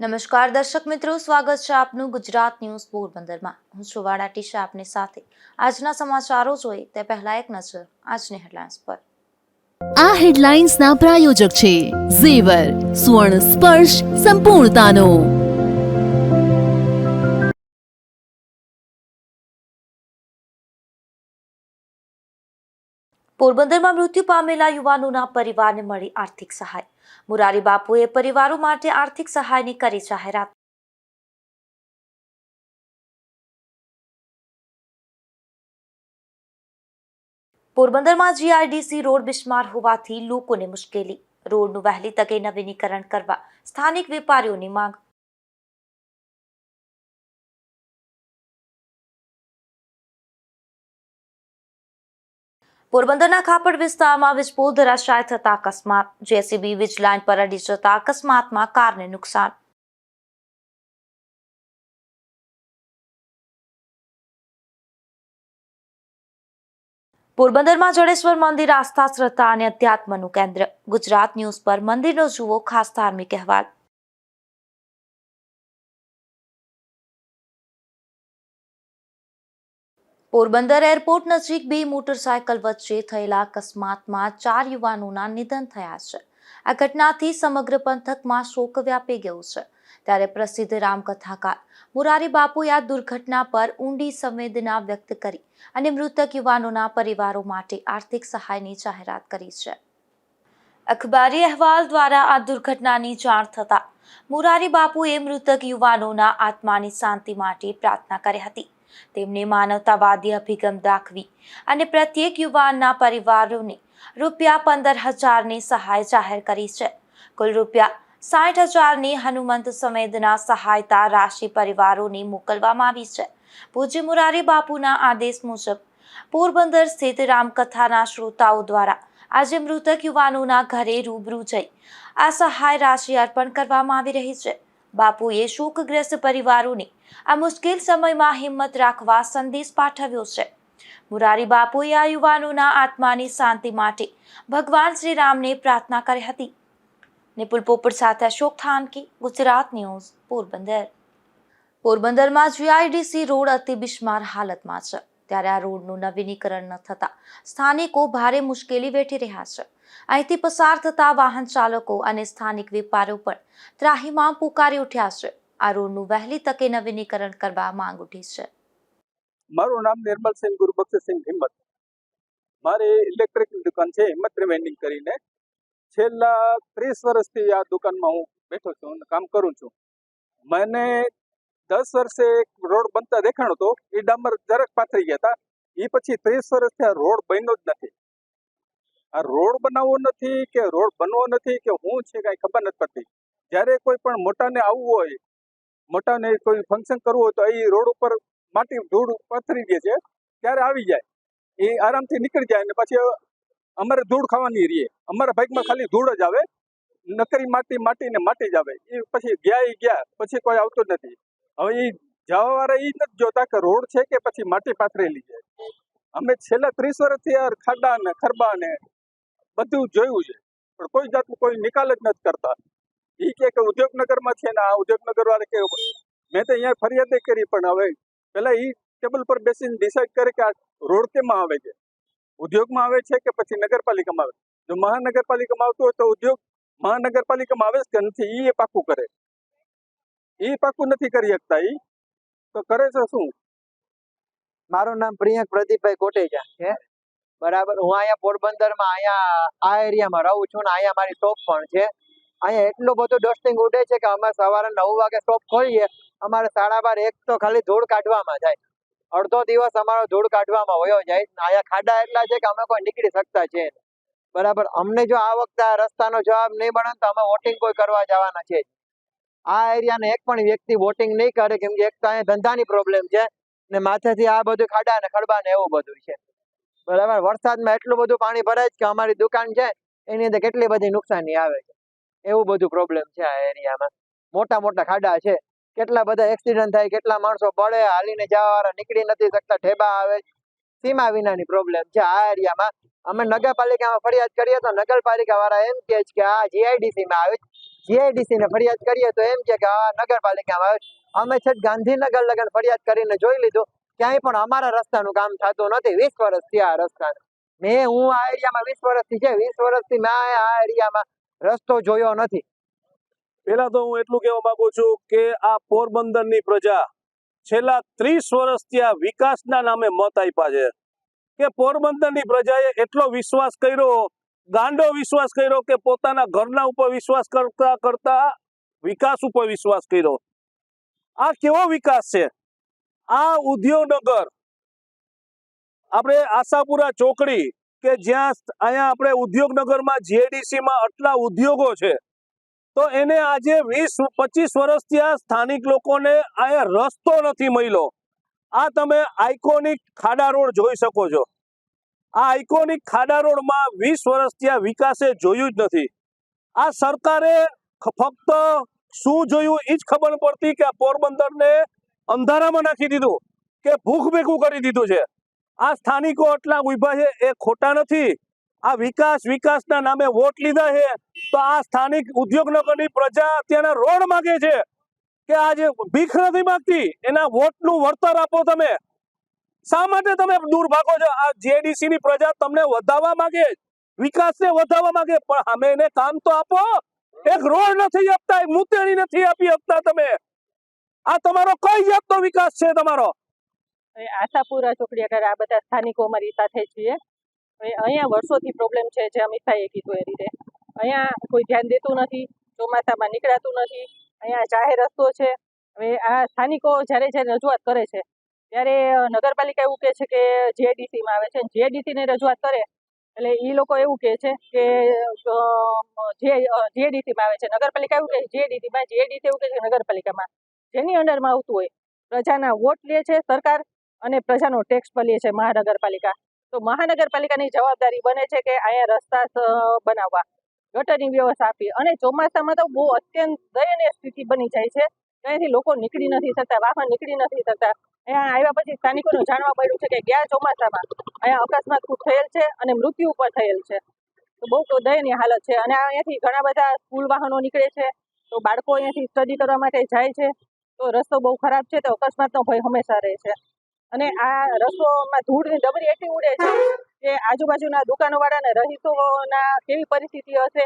નમસ્કાર દર્શક મિત્રો, સ્વાગત છે આપનું ગુજરાત ન્યૂઝ પોરબંદરમાં। હું છું વાડા ટીશા આપની સાથે। આજના સમાચારો જોઈએ તે પહેલા એક નજર આજની હેડલાઇન્સ પર। આ હેડલાઇન્સના પ્રાયોજક છે ઝેવર, સ્વર્ણ સ્પર્શ સંપૂર્ણતાનો। પોરબંદરમાં મૃત્યુ પામેલા યુવાનોના પરિવારને મળી આર્થિક સહાય। મોરારી બાપુએ પરિવારો માટે આર્થિક સહાયની કરી જાહેરાત। પોરબંદરમાં જીઆઈડીસી રોડ બિસ્માર હોવાથી લોકોને મુશ્કેલી। રોડનું વહેલી તકે નવીનીકરણ કરવા સ્થાનિક વેપારીઓની માંગ। પોરબંદરના ખાપડ વિસ્તારમાં વીજપોલ ધરાશાય થતા અકસ્માત। જેસીબી વીજ લાઇન પર અડી જતા અકસ્માતમાં કારને નુકસાન। પોરબંદરમાં જડેશ્વર મંદિર આસ્થા, શ્રદ્ધા અને અધ્યાત્મનું કેન્દ્ર। ગુજરાત ન્યૂઝ પર મંદિરનો જુઓ ખાસ ધાર્મિક અહેવાલ। પોરબંદર એરપોર્ટ નજીક બે મોટરસાયકલ વચ્ચે થયેલા અકસ્માતમાં 4 યુવાનોના નિધન થયા છે। આ ઘટનાથી સમગ્ર પંથકમાં શોક વ્યાપી ગયો છે। ત્યારે પ્રસિદ્ધ રામકથાકાર મોરારી બાપુએ આ દુર્ઘટના પર ઊંડી સંવેદના વ્યક્ત કરી અને મૃતક યુવાનોના પરિવારો માટે આર્થિક સહાયની જાહેરાત કરી છે। અખબારી અહેવાલ દ્વારા આ દુર્ઘટનાની જાણ થતાં મોરારી બાપુએ મૃતક યુવાનોના આત્માની શાંતિ માટે પ્રાર્થના કરી હતી। તેમણે માનવતાવાદી અભિગમ દાખવી અને પ્રત્યેક યુવાનના પરિવારોને ₹15,000ની સહાય જાહેર કરી છે। કુલ ₹60,000ની હનુમંત સંવેદના સહાયતા રાશિ પરિવારોને મોકલવામાં આવી છે। પૂજ્ય મોરારી બાપુના આદેશ મુજબ પોરબંદર સ્થિત રામકથાના શ્રોતાઓ દ્વારા આજે મૃતક યુવાનોના ઘરે રૂબરૂ જઈ આ સહાય રાશિ અર્પણ કરવામાં આવી રહી છે। બાપુએ શોકગ્રસ્ત પરિવારોને આ મુશ્કેલ સમયમાં હિંમત રાખવા સંદેશ પાઠવ્યો છે। મોરારી બાપુએ આ યુવાનોના આત્માની શાંતિ માટે ભગવાન શ્રી રામને પ્રાર્થના કરી હતી। નિપુલ પોપટ સાથે અશોક થાનકી, ગુજરાત ન્યૂઝ, પોરબંદર। પોરબંદરમાં જીઆઈડીસી રોડ અતિ બિસ્માર હાલતમાં છે। ત્યારે આ રોડનું નવીનીકરણ ન થતા સ્થાનિકો ભારે મુશ્કેલી વેઠી રહ્યા છે। અહીંથી પસાર થતા વાહન ચાલકો અને સ્થાનિક વેપારીઓ પણ ત્રાહિમામ પુકારી ઉઠ્યા છે। આ રોડનું વહેલી તકે નવીનીકરણ કરવા માંગ ઉઠી છે। મારું નામ નિર્મલસિંહ ગુરુબક્ષસિંહ હિંમત। મારી ઇલેક્ટ્રિકની દુકાન છે હિંમત રિવાઇન્ડિંગ કરીને। છેલ્લા 30 વર્ષથી આ દુકાનમાં હું બેઠો છું અને કામ કરું છું। મને 10 વર્ષે એક રોડ બનતા દેખાણો હતો, એ ડામર જરાક પાથરી ગયા હતા। એ પછી 30 વર્ષથી આ રોડ બન્યો જ નથી। આ રોડ બનાવવો નથી કે રોડ બનવો નથી કે હું છે કાંઈ ખબર નથી પડતી। જ્યારે કોઈ પણ મોટાને આવવું હોય, મોટાને કોઈ ફંક્શન કરવું હોય તો એ રોડ ઉપર માટી ધૂળ પાથરી દે છે, ત્યારે આવી જાય, એ આરામથી નીકળી જાય ને પછી અમારે ધૂળ ખાવાની રહીએ। અમારા ભાગમાં ખાલી ધૂળ જ આવે, નકરી માટી ને માટી જ આવે। એ પછી ગયા પછી કોઈ આવતું જ નથી। હવે એ જવાવાળા એ નથી જોતા કે રોડ છે કે પછી માટી પાથરેલી છે। અમે છેલ્લા 30 વર્ષથી આ ખાડા ને ખરબા ને બધું જોયું છે, પણ કોઈ જાતનું કોઈ નિકાલ જ નથી કરતા। એ કે ઉદ્યોગનગરમાં છે ને આ ઉદ્યોગનગર વાળા કે મેં તો અહીંયા ફરિયાદ કરી, પણ હવે પેલા એ ટેબલ પર બેસીને ડિસાઇડ કરે કે આ રોડ કેમાં આવે છે, ઉદ્યોગમાં આવે છે કે પછી નગરપાલિકામાં આવે। જો મહાનગરપાલિકામાં આવતું હોય તો ઉદ્યોગ મહાનગરપાલિકામાં આવે કે નથી એ પાકું કરે। એ પાકું નથી કરી શકતા, એ તો કરે છે શું? મારું નામ પ્રિયંક પ્રદીપભાઈ કોટેચા છે, બરાબર। હું અહીંયા પોરબંદરમાં અહીંયા આ એરિયામાં રહું છું ને અહીંયા મારી શોપ પણ છે। અહીંયા એટલું બધું ડસ્ટિંગ ઉડે છે કે અમે સવારે 9 વાગે શોપ ખોલીએ, અમારે 12:30 1 તો ખાલી ધૂળ કાઢવામાં જાય। અડધો દિવસ અમારો ધૂળ કાઢવામાં વયો જાય। અહીંયા ખાડા એટલા છે કે અમે કોઈ નીકળી શકતા છે, બરાબર। અમને જો આ વખતે આ રસ્તાનો જવાબ નહીં મળે તો અમે વોટિંગ કોઈ કરવા જવાના છે। આ એરિયાને એક પણ વ્યક્તિ વોટિંગ નહીં કરે, કેમ કે એક તો અહીંયા ધંધાની પ્રોબ્લેમ છે ને માથેથી આ બધું ખાડા ને ખડબા ને એવું બધું છે, બરાબર। વરસાદમાં એટલું બધું પાણી ભરાય છે કે અમારી દુકાન છે એની અંદર કેટલી બધી નુકસાની આવે છે, એવું બધું પ્રોબ્લેમ છે આ એરિયામાં। મોટા ખાડા છે, કેટલા બધા એક્સિડન્ટ થાય, કેટલા માણસો પડે, હાલીને જવાવાળા નીકળી નથી શકતા, ઠેબા આવે, સીમા વિનાની પ્રોબ્લેમ છે આ એરિયામાં। અમે નગરપાલિકામાં ફરિયાદ કરીએ તો નગરપાલિકા વાળા એમ કહે છે કે આ જીઆઈડીસી માં આવે, જીઆઈડીસી ને ફરિયાદ કરીએ તો એમ કે આ નગરપાલિકામાં આવે છે. અમે છે ગાંધીનગર લગન ફરિયાદ કરીને જોઈ લીધું, ક્યાંય પણ અમારા રસ્તાનું કામ થતું નથી. 20 વર્ષથી આ રસ્તાનું હું આ એરિયામાં 20 વર્ષથી છે, 20 વર્ષથી મેં આ એરિયામાં રસ્તો જોયો નથી. પેલા તો હું એટલું કહેવા માંગુ છું કે આ પોરબંદરની પ્રજા છેલ્લા 30 વર્ષથી આ વિકાસના નામે મત આપ્યા છે કે પોરબંદરની પ્રજાએ એટલો વિશ્વાસ કર્યો, ગાંડો વિશ્વાસ કર્યો કે પોતાના ઘરના ઉપર વિશ્વાસ કરતા વિકાસ ઉપર વિશ્વાસ કર્યો. આ કેવો વિકાસ છે? આ ઉદ્યોગનગર, આપણે આશાપુરા ચોકડી કે જ્યાં અહીંયા આપણે ઉદ્યોગનગરમાં જીઆઈડીસીમાં આટલા ઉદ્યોગો છે, તો એને આજે 20-25 વર્ષથી આ સ્થાનિક લોકોને અહીંયા રસ્તો નથી મળ્યો. આ તમે આઇકોનિક ખાડા રોડ જોઈ શકો છો. આ આઇકોનિક ખાડા રોડમાં 20 વર્ષથી આ વિકાસે જોયું જ નથી. આ સરકારે ફક્ત શું જોયું એ જ ખબર પડતી કે આ પોરબંદરને અંધારામાં નાખી દીધું, કે ભૂખ ભેગું કરી દીધું છે. આ સ્થાનિકો એટલા ઉભા છે એ ખોટા નથી. આ વિકાસના નામે વોટ લીધા છે, તો આ સ્થાનિક ઉદ્યોગનગરની પ્રજા અત્યારના રોડ માંગે છે કે આજે ભીખ નથી માંગતી, એના વોટનું વળતર આપો. તમે શા માટે તમે દૂર ભાગો છો? આ જીઆઈડીસી ની પ્રજા તમને વધાવવા માંગે, વિકાસને વધાવવા માંગે, પણ અમે એને કામ તો આપો. એક રોડ નથી આપતા, એક મુતેડી નથી આપી શકતા તમે. આ તમારો કઈ જાતનો વિકાસ છે તમારો? આશાપુરા ચોકડી આગળ આ બધા સ્થાનિકો અમારી સાથે છીએ. અહીંયા વર્ષોથી પ્રોબ્લેમ છે, જે અમિતભાઈએ કીધું એ રીતે. અહીંયા કોઈ ધ્યાન દેતું નથી, ચોમાસામાં નીકળાતું નથી. અહીંયા જાહેર રસ્તો છે. હવે આ સ્થાનિકો જ્યારે રજૂઆત કરે છે ત્યારે નગરપાલિકા એવું કહે છે કે જીઆઈડીસીમાં આવે છે. જીઆઈડીસીને રજૂઆત કરે એટલે એ લોકો એવું કહે છે કે જીઆઈડીસીમાં આવે છે. નગરપાલિકા એવું કહે છે જીઆઈડીસીમાં, જીઆઈડીસી એવું કહે છે નગરપાલિકામાં. જેની અંડરમાં આવતું હોય, પ્રજાના વોટ લે છે સરકાર અને પ્રજાનો ટેક્સ પર લે છે મહાનગરપાલિકા. તો મહાનગરપાલિકાની જવાબદારી બને છે કે અહીંયા રસ્તા બનાવવા, ગટરની વ્યવસ્થા આપી. અને ચોમાસામાં તો બહુ અત્યંત દયનીય સ્થિતિ બની જાય છે. ત્યાંથી લોકો નીકળી નથી શકતા, વાહન નીકળી નથી શકતા. અહીંયા આવ્યા પછી સ્થાનિકોને જાણવા મળ્યું છે કે ગયા ચોમાસામાં અહીંયા અકસ્માત ખૂબ થયેલ છે અને મૃત્યુ પણ થયેલ છે. તો બહુ દયનીય હાલત છે. અને અહીંયાથી ઘણા બધા સ્કૂલ વાહનો નીકળે છે, તો બાળકો અહીંયાથી સ્ટડી કરવા માટે જાય છે. તો રસ્તો બહુ ખરાબ છે, તો અકસ્માતનો ભય હંમેશા રહે છે. અને આ રસ્તોમાં ધૂળની ડબરી એટલી ઉડે છે કે આજુબાજુના દુકાનોવાળાને રહીશોના કેવી પરિસ્થિતિ હશે,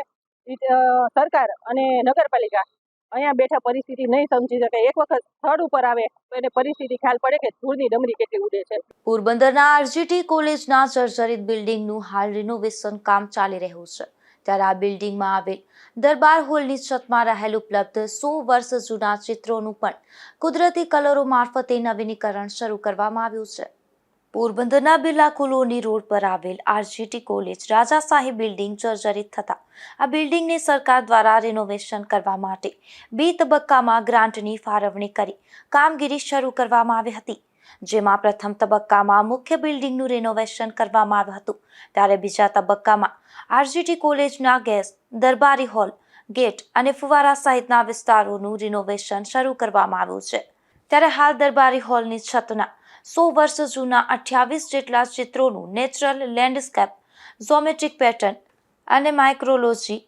સરકાર અને નગરપાલિકા અહીંયા બેઠા પરિસ્થિતિ નહીં સમજી શકે. એક વખત સ્થળ ઉપર આવે તો એને પરિસ્થિતિ ખ્યાલ પડે કે ધૂળની ડમરી કેટલી ઉડે છે. પોરબંદરના આરજીટી કોલેજના જર્જરિત બિલ્ડિંગનું હાલ રિનોવેશન કામ ચાલી રહ્યું છે. ત્યારે આ બિલ્ડિંગમાં આવેલ દરબાર હોલની છતમાં રહેલ ઉપલબ્ધ 100 વર્ષ જૂના ચિત્રોનું પણ કુદરતી કલરો મારફતે નવીનીકરણ શરૂ કરવામાં આવ્યું છે. પોરબંદરના બિરલા કોલોની રોડ પર આવેલ આરજીટી કોલેજ રાજાશાહી બિલ્ડિંગ જર્જરિત થતા આ બિલ્ડિંગને સરકાર દ્વારા રિનોવેશન કરવા માટે 2 તબક્કામાં ગ્રાન્ટની ફાળવણી કરી કામગીરી શરૂ કરવામાં આવી હતી. જેમાં પ્રથમ તબક્કામાં મુખ્ય બિલ્ડિંગનું રિનોવેશન કરવામાં આવ્યું હતું, ત્યારે બીજા તબક્કામાં આરજીટી કોલેજના ગેસ્ટ, દરબારી હોલ, ગેટ અને ફુવારા સહિતના વિસ્તારોનું રિનોવેશન શરૂ કરવામાં આવ્યું છે. ત્યારે હાલ દરબારી હોલની છતના 100 વર્ષ જૂના 28 જેટલા ચિત્રોનું નેચરલ લેન્ડસ્કેપ, ઝોમેટ્રિક પેટર્ન અને માઇક્રોલોજી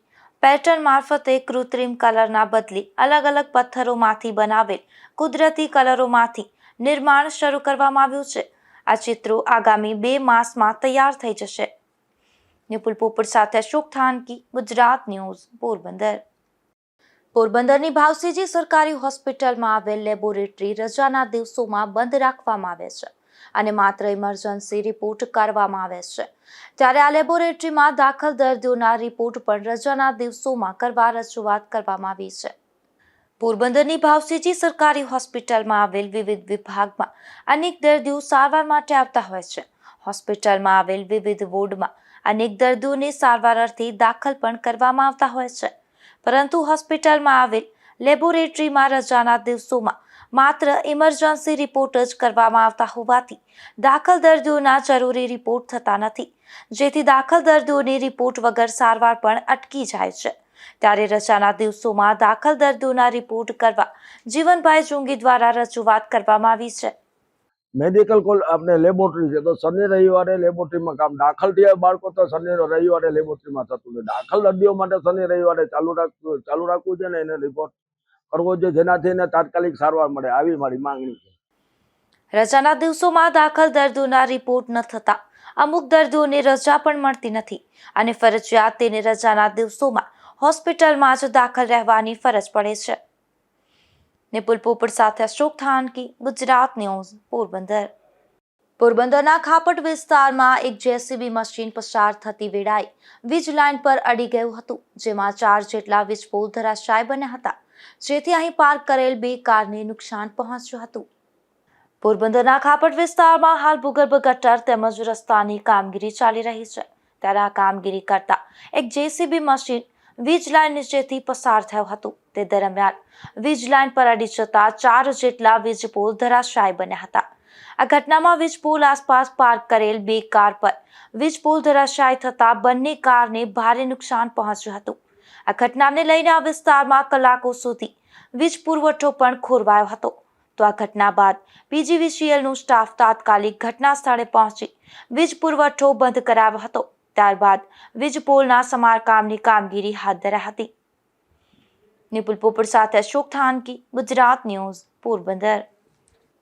પેટર્ન મારફતે કૃત્રિમ કલરના બદલે અલગ અલગ પથ્થરોમાંથી બનાવેલ કુદરતી કલરોમાંથી નિર્માણ શરૂ કરવામાં આવ્યું છે. આ ચિત્રો આગામી 2 માસમાં તૈયાર થઈ જશે. નિપુલ પોપટ સાથે અશોક થાનકી, ગુજરાત ન્યૂઝ, પોરબંદર. પોરબંદરની ભાવસીજી સરકારી હોસ્પિટલમાં આવેલ લેબોરેટરી રજાના દિવસોમાં બંધ રાખવામાં આવે છે અને માત્ર ઇમરજન્સી રિપોર્ટ કરવામાં આવે છે. ત્યારે આ લેબોરેટરીમાં દાખલ દર્દીઓના રિપોર્ટ પણ રજાના દિવસોમાં કરવા રજૂઆત કરવામાં આવી છે. પોરબંદરની ભાવસીજી સરકારી હોસ્પિટલમાં આવેલ વિવિધ વિભાગમાં અનેક દર્દીઓ સારવાર માટે આવતા હોય છે. હોસ્પિટલમાં આવેલ વિવિધ વોર્ડમાં અનેક દર્દીઓને સારવાર અર્થે દાખલ પણ કરવામાં આવતા હોય છે. પરંતુ હોસ્પિટલમાં આવેલ લેબોરેટરીમાં રજાના દિવસોમાં માત્ર ઇમરજન્સી રિપોર્ટ જ કરવામાં આવતા હોવાથી દાખલ દર્દીઓના જરૂરી રિપોર્ટ થતા નથી, જેથી દાખલ દર્દીઓની રિપોર્ટ વગર સારવાર પણ અટકી જાય છે. ત્યારે રજાના દિવસોમાં દાખલ દર્દીઓના રિપોર્ટ કરવા જીવનભાઈ જોંગી દ્વારા રજૂઆત કરવામાં આવી છે. મેડિકલ આપણે લેબોરેટરી છે તો શનિ રવિવારે લેબોરેટરીમાં કામ દાખલ થયા બાળકો તો શનિ રવિવારે લેબોરેટરીમાં થતું નથી. દાખલ દર્દીઓ માટે શનિ રવિવારે ચાલુ રાખવું છે ને એને રિપોર્ટ કરવો જોઈએ જેનાથી એને તાત્કાલિક સારવાર મળે, આવી મારી માંગણી છે. રજાના દિવસોમાં દાખલ દર્દીઓના રિપોર્ટ ન થતા અમુક દર્દીઓને રજા પણ મળતી નથી અને ફરજિયાત તેને રજાના દિવસોમાં હોસ્પિટલમાં જ દાખલ રહેવાની ફરજ પડે છે. નિપુલ પોપટ સાથે અશોક થાનકી, ગુજરાત ન્યૂઝ, પોરબંદર. પોરબંદરના ખાપટ વિસ્તારમાં એક જેસીબી મશીન પસાર થતી વેળાએ વીજ લાઇન પર અડી ગયું હતું, જેમાં 4 જેટલા વીજપોલ ધરાશાયી બન્યા હતા, જેથી અહીં પાર્ક કરેલ 2 કારને નુકસાન પહોંચ્યું હતું. પોરબંદરના ખાપટ વિસ્તારમાં હાલ ભૂગર્ભ ગટર તેમજ રસ્તાની કામગીરી ચાલી રહી છે, ત્યારે આ કામગીરી કરતા એક જેસીબી મશીન વીજ લાઇન નીચેથી પસાર થયું હતું. તે દરમિયાન વીજ લાઇન પર અડી જતા 4 જેટલા વીજપોલ ધરાશાયી બન્યા હતા. આ ઘટનામાં વીજપોલ આસપાસ પાર્ક કરેલ 2 કાર પર વીજપોલ ધરાશાયી થતા બંને કારને ભારે નુકસાન પહોંચ્યું હતું. આ ઘટનાને લઈને આ વિસ્તારમાં કલાકો સુધી વીજ પુરવઠો પણ ખોરવાયો હતો. તો આ ઘટના બાદ પીજીવીસીએલનું સ્ટાફ તાત્કાલિક ઘટના સ્થળે પહોંચી વીજ પુરવઠો બંધ કરાવ્યો હતો. ત્યારબાદ વીજપોલના સમારકામની કામગીરી હાથ ધરાઈ હતી. નિપુલ પોપટ સાથે અશોક થાનકી, ગુજરાત ન્યૂઝ, પોરબંદર.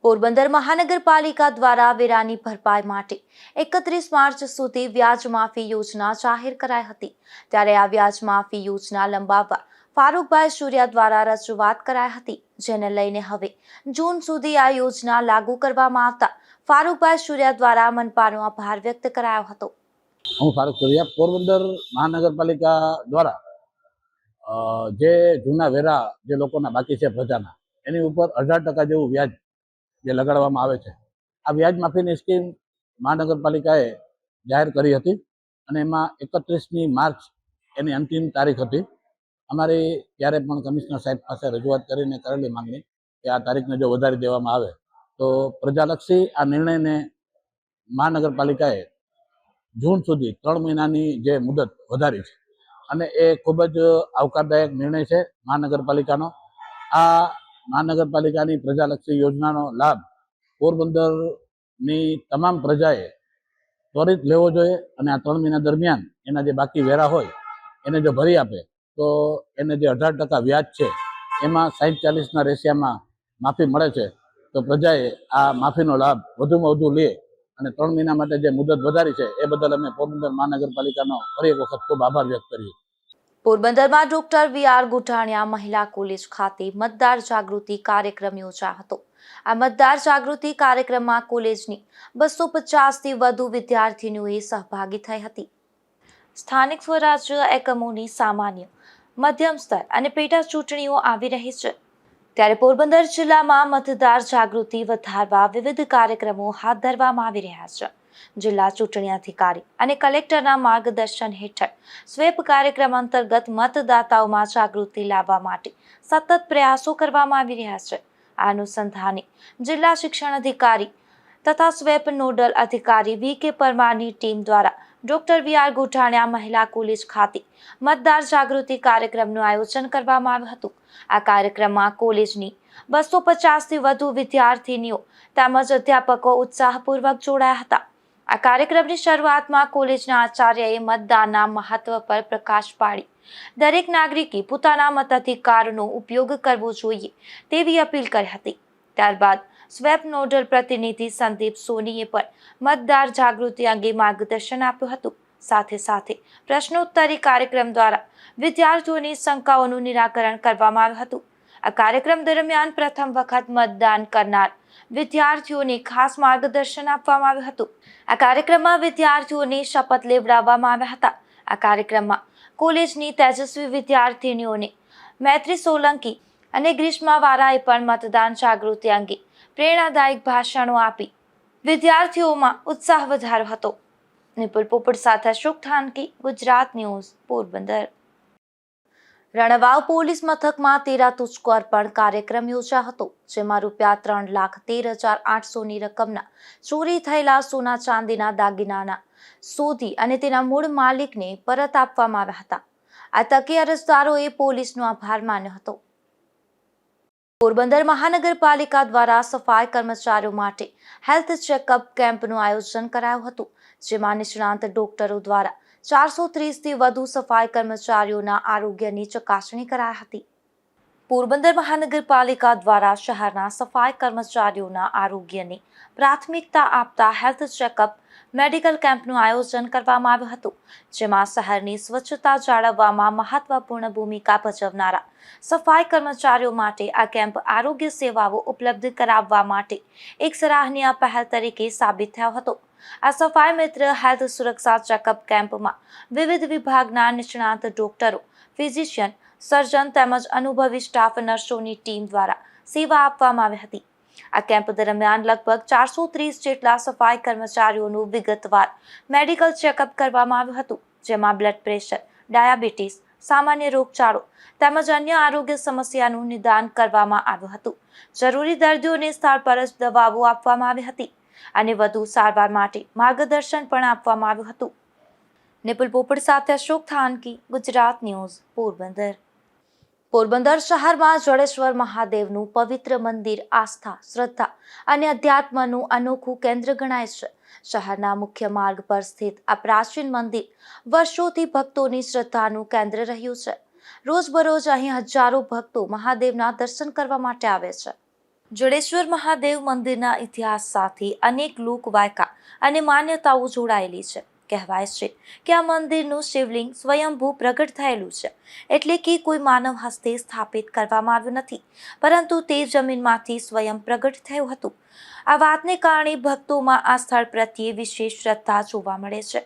પોરબંદર મહાનગરપાલિકા દ્વારા વેરાની ભરપાઈ માટે 31 માર્ચ સુધી વ્યાજ માફી યોજના જાહેર કરાઈ હતી, ત્યારે આ વ્યાજ માફી યોજના લંબાવવા ફારૂકભાઈ સુરિયા દ્વારા રજૂઆત કરાઈ હતી, જેને લઈને હવે જૂન સુધી આ યોજના લાગુ કરવામાં આવતા ફારૂકભાઈ સુરિયા દ્વારા મનપાનો આભાર વ્યક્ત કરાયો હતો. હું ફારૂક સુરિયા. પોરબંદર મહાનગરપાલિકા દ્વારા જે જૂના વેરા જે લોકોના બાકી છે પ્રજાના, એની ઉપર 18% જેવું વ્યાજ જે લગાડવામાં આવે છે. આ વ્યાજ માફીની સ્કીમ મહાનગરપાલિકાએ જાહેર કરી હતી અને એમાં 31 માર્ચ એની અંતિમ તારીખ હતી. અમારી ત્યારે પણ કમિશનર સાહેબ પાસે રજૂઆત કરીને કરેલી માંગણી કે આ તારીખને જો વધારી દેવામાં આવે તો પ્રજાલક્ષી આ નિર્ણયને મહાનગરપાલિકાએ જૂન સુધી 3 મહિનાની જે મુદત વધારી છે અને એ ખૂબ જ આવકારદાયક નિર્ણય છે મહાનગરપાલિકાનો. આ મહાનગરપાલિકાની પ્રજાલક્ષી યોજનાનો લાભ પોરબંદરની તમામ પ્રજાએ ત્વરિત લેવો જોઈએ અને આ 3 મહિના દરમિયાન એના જે બાકી વેરા હોય એને જો ભરી આપે તો એને જે 18% વ્યાજ છે એમાં 60-40ના રેશિયામાં માફી મળે છે. તો પ્રજાએ આ માફીનો લાભ વધુમાં વધુ લે અને 3 મહિના માટે જે મુદત વધારી છે એ બદલ અમે પોરબંદર મહાનગરપાલિકાનો ફરી એક વખત ખૂબ આભાર વ્યક્ત કરીએ. પોરબંદરમાં ડોક્ટર વી.આર. ગોઠાણીયા મહિલા કોલેજ ખાતે મતદાર જાગૃતિ કાર્યક્રમ યોજાયો હતો. આ મતદાર જાગૃતિ કાર્યક્રમમાં કોલેજની 250થી વધુ વિદ્યાર્થીનીઓએ સહભાગી થઈ હતી. સ્થાનિક સ્વરાજ્ય એકમોની સામાન્ય, મધ્યમ સ્તર અને પેટા ચૂંટણીઓ આવી રહી છે, ત્યારે પોરબંદર જિલ્લામાં મતદાર જાગૃતિ વધારવા વિવિધ કાર્યક્રમો હાથ ધરવામાં આવી રહ્યા છે. જિલ્લા ચૂંટણી અધિકારી અને કલેક્ટરના માર્ગદર્શન હેઠળ સ્વેપ કાર્યક્રમ અંતર્ગત મતદાતાઓમાં જાગૃતિ લાવવા માટે સતત પ્રયાસો કરવામાં આવી રહ્યા છે. આ અનુસંધાને જિલ્લા શિક્ષણ અધિકારી તથા સ્વેપ નોડલ અધિકારી વી.કે. પરમારની ટીમ દ્વારા ડોક્ટર વી.આર. ગોઠાણીયા મહિલા કોલેજ ખાતે મતદાર જાગૃતિ કાર્યક્રમનું આયોજન કરવામાં આવ્યું હતું. આ કાર્યક્રમમાં કોલેજની 250થી વધુ વિદ્યાર્થીનીઓ તેમજ અધ્યાપકો ઉત્સાહપૂર્વક જોડાયા હતા. આ કાર્યક્રમની શરૂઆતમાં કોલેજના આચાર્યએ મતદાનના મહત્વ પર પ્રકાશ પાડી દરેક નાગરિકે પોતાના મતાધિકારનો ઉપયોગ કરવો જોઈએ તેવી અપીલ કરી હતી. ત્યારબાદ સ્વેપ નોડલ પ્રતિનિધિ સંદીપ સોનીએ પણ મતદાર જાગૃતિ અંગે માર્ગદર્શન આપ્યું હતું. સાથે સાથે પ્રશ્નોત્તરી કાર્યક્રમ દ્વારા વિદ્યાર્થીઓની શંકાઓનું નિરાકરણ કરવામાં આવ્યું હતું. આ કાર્યક્રમ દરમિયાન પ્રથમ વખત મતદાન કરનાર વિદ્યાર્થીઓને ખાસ માર્ગદર્શન આપવામાં આવ્યું હતું. આ કાર્યક્રમમાં વિદ્યાર્થીઓને શપથ લેવડાવવામાં આવ્યા હતા. આ કાર્યક્રમમાં કોલેજની તેજસ્વી વિદ્યાર્થીનીઓને મૈત્રી સોલંકી અને ગ્રીષ્મા વારાએ પણ મતદાન જાગૃતિ અંગે પ્રેરણાદાયક ભાષણો આપી વિદ્યાર્થીઓમાં ઉત્સાહ વધાર્યો હતો. નિપુલ પોપટ સાથે અશોક થાનકી, ગુજરાત ન્યૂઝ, પોરબંદર. રણવાવ પોલીસ મથકમાં તેરા તુજકો અર્પણ કાર્યક્રમ યોજાયો હતો, જેમાં ₹3,13,800ની રકમના ચોરી થયેલા સોના ચાંદીના દાગીનાના શોધી અને તેના મૂળ માલિકને પરત આપવામાં આવ્યા હતા. આ તકે અરજદારોએ પોલીસનો આભાર માન્યો હતો. પોરબંદર મહાનગરપાલિકા દ્વારા સફાઈ કર્મચારીઓ માટે હેલ્થ ચેકઅપ કેમ્પનું આયોજન કરાયું હતું, જેમાં નિષ્ણાંત ડોક્ટરો દ્વારા 430થી વધુ સફાઈ કર્મચારીઓના આરોગ્યની ચકાસણી કરાઈ હતી. પોરબંદર મહાનગરપાલિકા દ્વારા શહેરના સફાઈ કર્મચારીઓના આરોગ્યને પ્રાથમિકતા આપતા હેલ્થ ચેકઅપ મેડિકલ કેમ્પનું આયોજન કરવામાં આવ્યું હતું, જેમાં શહેરની સ્વચ્છતા જાળવવામાં મહત્વપૂર્ણ ભૂમિકા ભજવનારા સફાઈ કર્મચારીઓ માટે આ કેમ્પ આરોગ્ય સેવાઓ ઉપલબ્ધ કરાવવા માટે એક સરાહનીય પહેલ તરીકે સાબિત થયો હતો. આ સફાઈ મિત્ર હેલ્થ સુરક્ષા ચેકઅપ કેમ્પમાં વિવિધ વિભાગના નિષ્ણાંત ડોક્ટરો, ફિઝિશિયન, સર્જન તેમજ અનુભવી સ્ટાફ નર્સોની ટીમ દ્વારા સેવા આપવામાં આવી હતી. આ કેમ્પ દરમિયાન લગભગ 430 જેટલા સફાઈ કર્મચારીઓનું વિગતવાર મેડિકલ ચેકઅપ કરવામાં આવ્યું હતું, જેમાં બ્લડ પ્રેશર, ડાયાબિટીસ, સામાન્ય રોગચાળો તેમજ અન્ય આરોગ્ય સમસ્યાનું નિદાન કરવામાં આવ્યું હતું. જરૂરી દર્દીઓને સ્થળ પર જ દવાઓ આપવામાં આવી હતી અને વધુ સારવાર માટે માર્ગદર્શન પણ આપવામાં આવ્યું હતું. નિપુલ પોપટ સાથે અશોક થાનકી, ગુજરાત ન્યૂઝ, પોરબંદર. પોરબંદર શહેરમાં જડેશ્વર મહાદેવનું પવિત્ર મંદિર આસ્થા, શ્રદ્ધા અને અધ્યાત્મનું અનોખું કેન્દ્ર ગણાય છે. શહેરના મુખ્ય માર્ગ પર સ્થિત આ પ્રાચીન મંદિર વર્ષોથી ભક્તોની શ્રદ્ધાનું કેન્દ્ર રહ્યું છે. રોજબરોજ અહીં હજારો ભક્તો મહાદેવના દર્શન કરવા માટે આવે છે. જડેશ્વર મહાદેવ મંદિરના ઇતિહાસ સાથે અનેક લોકવાયકા અને માન્યતાઓ જોડાયેલી છે. કહેવાય છે કે આ મંદિરનું શિવલિંગ સ્વયંભૂ પ્રગટ થયેલું છે, એટલે કે કોઈ માનવ હસ્તે સ્થાપિત કરવામાં આવ્યું નથી, પરંતુ તે જમીનમાંથી સ્વયં પ્રગટ થયું હતું. આ વાતને કારણે ભક્તોમાં આ સ્થળ પ્રત્યે વિશેષ શ્રદ્ધા જોવા મળે છે.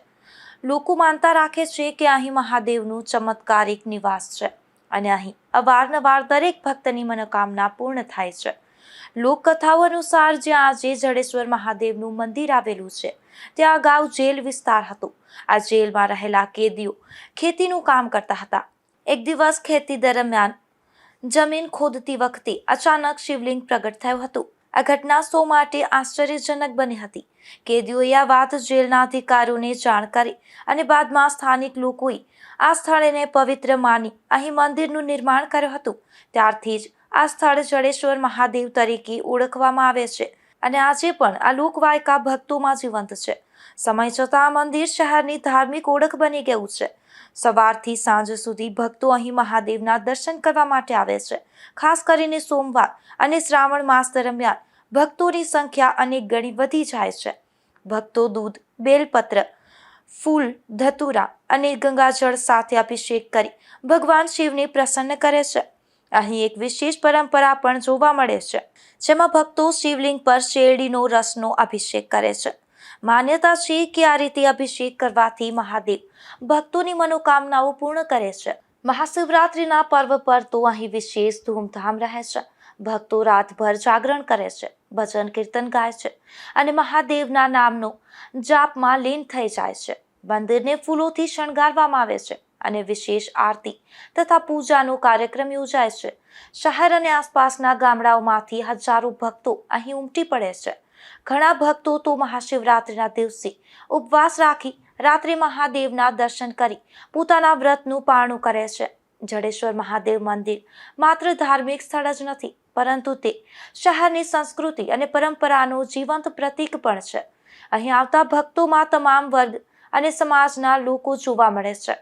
લોકો માનતા રાખે છે કે અહીં મહાદેવનું ચમત્કારિક નિવાસ છે અને અહીં અવારનવાર દરેક ભક્તની મનોકામના પૂર્ણ થાય છે. લોકકથાઓ અનુસાર જ્યાં આજે જડેશ્વર મહાદેવનું મંદિર આવેલું છે, ત્યાં અગાઉ જેલ વિસ્તાર હતો. આ જેલમાં રહેલા કેદીઓ ખેતીનું કામ કરતા હતા. એક દિવસ ખેતી દરમિયાન જમીન ખોદતી વખતે અચાનક શિવલિંગ પ્રગટ થયું હતું. આ ઘટના સૌ માટે આશ્ચર્યજનક બની હતી. કેદીઓએ આ વાત જેલના અધિકારીઓને જાણ કરી અને બાદમાં સ્થાનિક લોકોએ આ સ્થળને પવિત્ર માની અહીં મંદિરનું નિર્માણ કર્યું હતું. ત્યારથી જ આ સ્થળ જડેશ્વર મહાદેવ તરીકે ઓળખવામાં આવે છે અને આજે પણ આ લોકવાયકા ભક્તોમાં જીવંત છે. સમય જતાં આ મંદિર શહેરની ધાર્મિક ઓળખ બની ગયું છે. સવારથી સાંજ સુધી ભક્તો અહીં મહાદેવના દર્શન કરવા માટે આવે છે. ખાસ કરીને સોમવાર અને શ્રાવણ માસ દરમિયાન ભક્તોની સંખ્યા અનેક ગણી વધી જાય છે. ભક્તો દૂધ, બેલપત્ર, ફૂલ, ધતુરા અને ગંગાજળ સાથે અભિષેક કરી ભગવાન શિવને પ્રસન્ન કરે છે. અહીં એક વિશેષ પરંપરા પણ જોવા મળે છે, જેમાં ભક્તો શિવલિંગ પર શેરડીનો રસનો અભિષેક કરે છે. માન્યતા છે કે આ રીતે અભિષેક કરવાથી મહાદેવ ભક્તોની મનોકામનાઓ પૂર્ણ કરે છે. મહાશિવરાત્રિના પર્વ પર તો અહીં વિશેષ ધૂમધામ રહે છે. ભક્તો રાતભર જાગરણ કરે છે, ભજન કીર્તન ગાય છે અને મહાદેવના નામનો જાપમાં લીન થઈ જાય છે. મંદિરને ફૂલોથી શણગારવામાં આવે છે અને વિશેષ આરતી તથા પૂજાનો કાર્યક્રમ યોજાય છે. શહેર અને આસપાસના ગામડાઓમાંથી હજારો ભક્તો અહીં ઉમટી પડે છે. ઘણા ભક્તો તો મહાશિવરાત્રિના દિવસે ઉપવાસ રાખી રાત્રે મહાદેવના દર્શન કરી પોતાના વ્રતનું પારણું કરે છે. જડેશ્વર મહાદેવ મંદિર માત્ર ધાર્મિક સ્થળ જ નથી, પરંતુ તે શહેરની સંસ્કૃતિ અને પરંપરાનું જીવંત પ્રતીક પણ છે. અહીં આવતા ભક્તોમાં તમામ વર્ગ અને સમાજના લોકો જોવા મળે છે.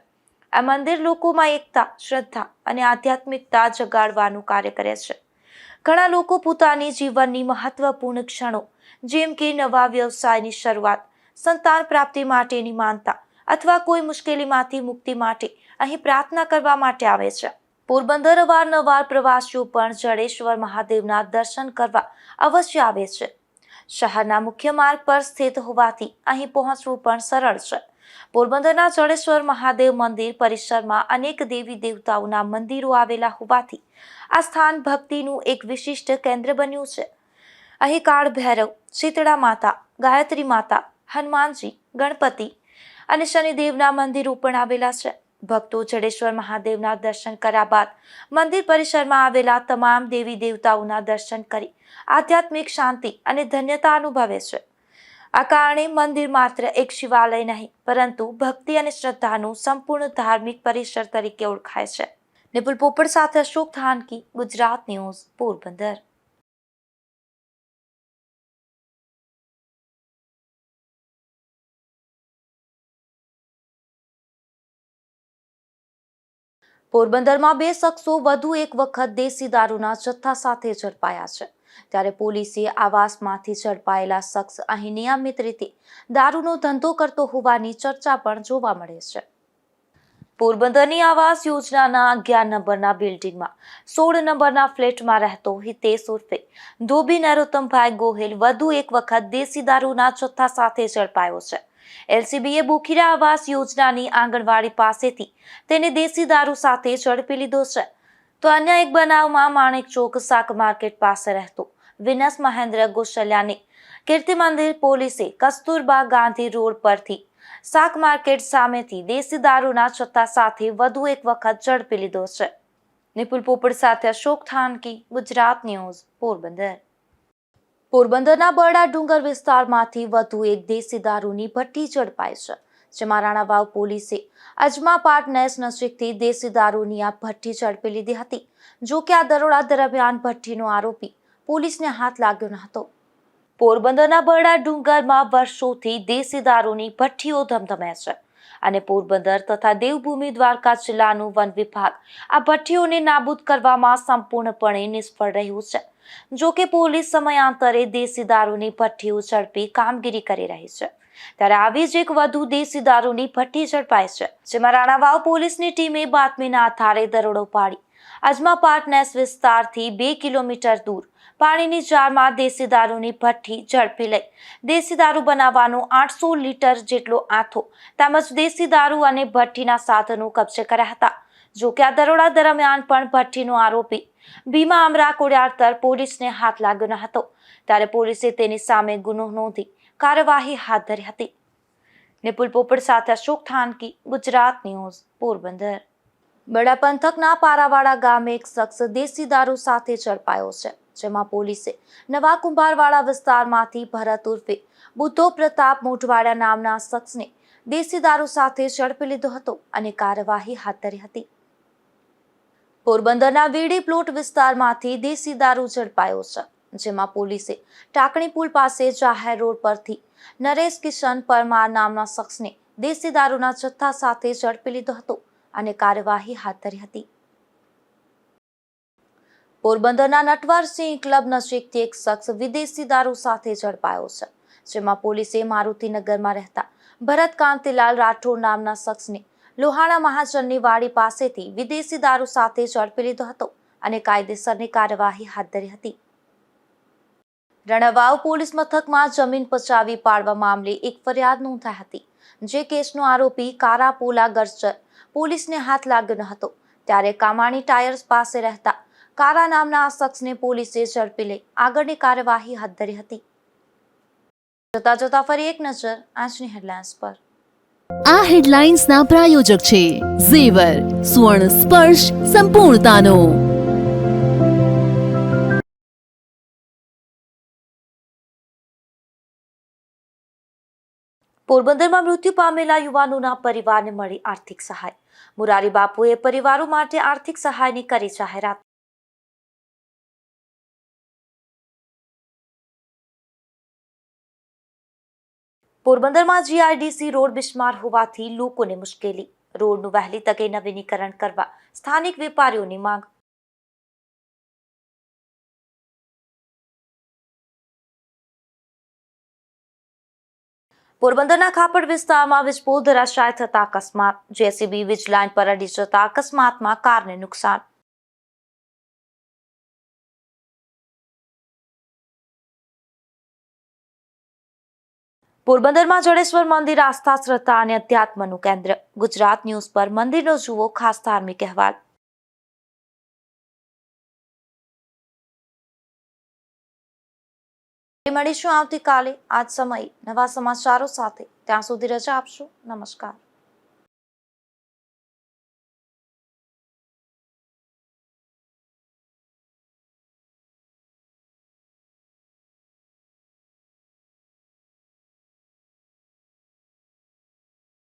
આ મંદિર લોકોમાં એકતા, શ્રદ્ધા અને આધ્યાત્મિકતા જગાડવાનું કાર્ય કરે છે. ઘણા લોકો પોતાની જીવનની મહત્વપૂર્ણ ક્ષણો, જેમ કે નવા વ્યવસાયની શરૂઆત, સંતાન પ્રાપ્તિ માટેની માનતા અથવા કોઈ મુશ્કેલીમાંથી મુક્તિ માટે અહીં પ્રાર્થના કરવા માટે આવે છે. પોરબંદર અવારનવાર પ્રવાસીઓ પણ જડેશ્વર મહાદેવના દર્શન કરવા અવશ્ય આવે છે. શહેરના મુખ્ય માર્ગ પર સ્થિત હોવાથી અહીં પહોંચવું પણ સરળ છે. પોરબંદરના જડેશ્વર મહાદેવ મંદિર પરિસરમાં અનેક દેવી દેવતાઓના મંદિરો આવેલા હોવાથી આ સ્થાન ભક્તિનું એક વિશિષ્ટ કેન્દ્ર બન્યું છે. અહીં કાળ ભૈરવ, શીતળા માતા, ગાયત્રી માતા, હનુમાનજી, ગણપતિ અને શનિદેવના મંદિરો પણ આવેલા છે. ભક્તો જડેશ્વર મહાદેવના દર્શન કર્યા બાદ મંદિર પરિસરમાં આવેલા તમામ દેવી દેવતાઓના દર્શન કરી આધ્યાત્મિક શાંતિ અને ધન્યતા અનુભવે છે. આ કારણે મંદિર માત્ર એક શિવાલય નહીં, પરંતુ ભક્તિ અને શ્રદ્ધાનું સંપૂર્ણ ધાર્મિક પરિસર તરીકે ઓળખાય છે. નિપુલ પોપટ સાથે અશોક થાનકી, ગુજરાત ન્યૂઝ, પોરબંદર. પોરબંદરમાં 2 શખ્સો વધુ એક વખત દેશી દારૂના જથ્થા સાથે ઝડપાયા છે. ત્યારે પોલીસે આવાસમાંથી ઝડપાયેલા શખ્સ અહીં નિયમિત રીતે દારૂનો ધંધો કરતો હોવાની ચર્ચા પણ જોવા મળે છે. પોરબંદરની આવાસ યોજનાના 11 નંબરના બિલ્ડિંગમાં 16 નંબરના ફ્લેટમાં રહેતો હિતેશ ઉર્ફે ધોબી નરોત્તમભાઈ ગોહિલ વધુ એક વખત દેશી દારૂના જથ્થા સાથે ઝડપાયો છે. એલસીબીએ બોખીરા આવાસ યોજનાની આંગણવાડી પાસેથી તેને દેશી દારૂ સાથે ઝડપી લીધો છે. તો અન્ય એક બનાવમાં માણેક ચોક શાક માર્કેટ પાસે રહેતો વિનસ મહેન્દ્ર ગોસલિયાને કીર્તિ મંદિર પોલીસે કસ્તુરબા ગાંધી રોડ પરથી શાક માર્કેટ સામેથી દેશી દારૂના જથ્થા સાથે વધુ એક વખત ઝડપી લીધો છે. નિપુલ પોપટ સાથે અશોક થાનકી, ગુજરાત ન્યૂઝ, પોરબંદર. પોરબંદરના બરડા ડુંગર વિસ્તારમાંથી વધુ એક દેશી દારૂની ભઠ્ઠી ઝડપાઈ છે. જેમાં રાણાવાવ પોલીસે અજમા પાર્ટનર્સ નજીકથી દેશી દારૂની આ ભઠ્ઠી ઝડપી લીધી હતી. જો કે આ દરોડા દરમિયાન ભઠ્ઠીનો આરોપી પોલીસને હાથ લાગ્યો ન હતો. પોરબંદરના બરડા ડુંગરમાં વર્ષોથી દેશી દારૂની ભઠ્ઠીઓ ધમધમે છે અને પોરબંદર તથા દેવભૂમિ દ્વારકા જિલ્લાનું વન વિભાગ આ ભઠ્ઠીઓને નાબૂદ કરવામાં સંપૂર્ણપણે નિષ્ફળ રહ્યું છે. જો કે પોલીસ સમયાંતરે દેશી દારૂની ભઠ્ઠીઓ ઝડપી કામગીરી કરી રહી છે. ત્યારે આવી જ એક વધુ દેશી દારૂની ભઠ્ઠી ઝડપાઈ છે. જેમાં રાણાવાવ પોલીસની ટીમે બાતમીના આધારે દરોડો પાડી અજમા પાર્ટનર્સ વિસ્તારથી 2 કિલોમીટર દૂર પાણીની જારમાં દેશી દારૂની ભઠ્ઠી ઝડપી લઈ દેશી દારૂ બનાવવાનો 800 લીટર જેટલો આથો તેમજ દેશી દારૂ અને ભઠ્ઠીના સાધનો કબજે કર્યા હતા. જો કે આ દરોડા દરમિયાન પણ ભઠ્ઠીનો આરોપી ભીમા અમરા કોડિયાર પોલીસને હાથ લાગ્યો ન હતો. ત્યારે પોલીસે તેની સામે ગુનો નોંધી કાર્યવાહી હાથ ધરી હતી. નિપુલ પોપટ સાથે અશોક થાનકી, ગુજરાત ન્યૂઝ, પોરબંદર. બરડા પંથકના પારાવાડા ગામે એક શખ્સ દેશી દારૂ સાથે ઝડપાયો છે. જેમાં પોલીસે નવા કુંભારવાડા વિસ્તારમાંથી ભરત ઉર્ફે બુદ્ધો પ્રતાપ મોઢવાડિયા નામના શખ્સને દેશી દારૂ સાથે ઝડપી લીધો હતો અને કાર્યવાહી હાથ ધરી હતી. પોરબંદરના વીડી પ્લોટ વિસ્તારમાંથી દેશી દારૂ ઝડપાયો છે. જેમાં પોલીસે ટાંકણી પુલ પાસે જાહેર રોડ પરથી નરેશ કિશન પરમાર નામના શખ્સને દેશી દારૂના જથ્થા સાથે ઝડપી લીધો હતો અને કાર્યવાહી હાથ ધરી હતી. પોરબંદરના નટવરસિંહ ક્લબ નજીકથી એક શખ્સ વિદેશી દારૂ સાથે ઝડપાયો છે. જેમાં પોલીસે મારુતિનગરમાં રહેતા ભરત કાંતિલાલ રાઠોડ નામના શખ્સને લોહાણા મહાજનની વાડી પાસેથી વિદેશી દારૂ સાથે ઝડપી લીધો હતો અને કાયદેસરની કાર્યવાહી હાથ ધરી હતી. રાણાવાવ પોલીસ મથકમાં જમીન પચાવી પાડવા મામલે એક ફરિયાદ નોંધાઈ હતી. જે કેસનો આરોપી કારાપોલા ગર્જર પોલીસને હાથ લાગ્યો ન હતો. ત્યારે કામાણી ટાયર્સ પાસે રહેતા કારા નામના આ શખ્સને પોલીસે ઝડપી લઈ આગળની કાર્યવાહી હાથ ધરી હતી. જોતા ફરી એક નજર આજની હેડલાઇન્સ પર. આ હેડલાઇન્સના પ્રાયોજક છે ઝેવર, સ્વર્ણ સ્પર્શ સંપૂર્ણતાનો. પોરબંદરમાં મૃત્યુ પામેલા યુવાનોના પરિવારને મળી આર્થિક સહાય. મુરારી બાપુએ પરિવારો માટે આર્થિક સહાયની કરી જાહેરાત. પોરબંદરમાં જીઆઈડીસી રોડ બિસ્માર હોવાથી લોકોને મુશ્કેલી. રોડનું વહેલી તકે નવીનીકરણ કરવા સ્થાનિક વેપારીઓની માંગ. પોરબંદરના ખાપડ વિસ્તારમાં વીજપોલ ધરાશાય થતા અકસ્માત. જેસીબી વીજ લાઇન પર અડી જતા અકસ્માતમાં કારને નુકસાન. પોરબંદરમાં જડેશ્વર મંદિર આસ્થા, શ્રદ્ધા અને અધ્યાત્મનું કેન્દ્ર. ગુજરાત ન્યૂઝ પર મંદિરનો જુઓ ખાસ ધાર્મિક અહેવાલ. મળીશું આવતીકાલે આ જ સમયે નવા સમાચારો સાથે. ત્યાં સુધી રજા આપશો. નમસ્કાર.